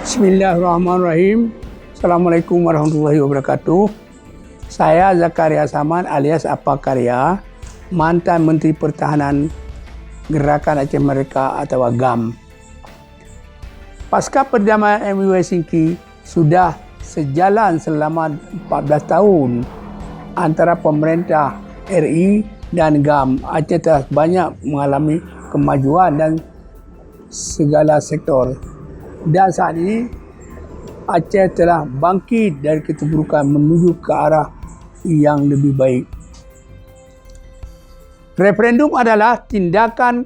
Bismillahirrahmanirrahim. Assalamualaikum warahmatullahi wabarakatuh. Saya Zakaria Saman alias Apa Karya, mantan Menteri Pertahanan Gerakan Aceh Merdeka atau GAM. Pasca perdamaian MOU Helsinki sudah sejalan selama 14 tahun antara pemerintah RI dan GAM. Aceh telah banyak mengalami kemajuan dan segala sektor. Dan saat ini Aceh telah bangkit dari keterpurukan menuju ke arah yang lebih baik. Referendum adalah tindakan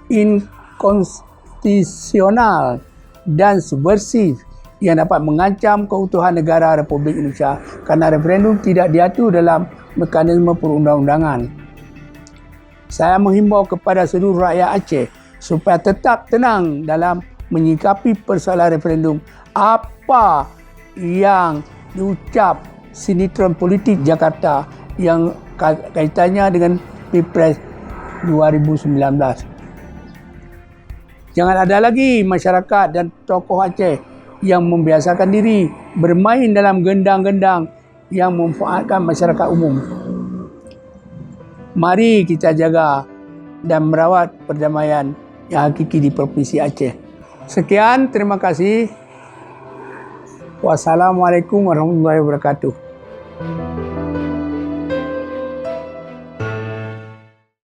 inkonstitusional dan subversif yang dapat mengancam keutuhan negara Republik Indonesia kerana referendum tidak diatur dalam mekanisme perundang-undangan. Saya menghimbau kepada seluruh rakyat Aceh supaya tetap tenang dalam menyikapi persoalan referendum. Apa yang diucap sinetron politik Jakarta yang kaitannya dengan Pilpres 2019. Jangan ada lagi masyarakat dan tokoh Aceh yang membiasakan diri bermain dalam gendang-gendang yang memanfaatkan masyarakat umum. Mari kita jaga dan merawat perdamaian yang hakiki di Provinsi Aceh. Sekian, terima kasih. Wassalamualaikum warahmatullahi wabarakatuh.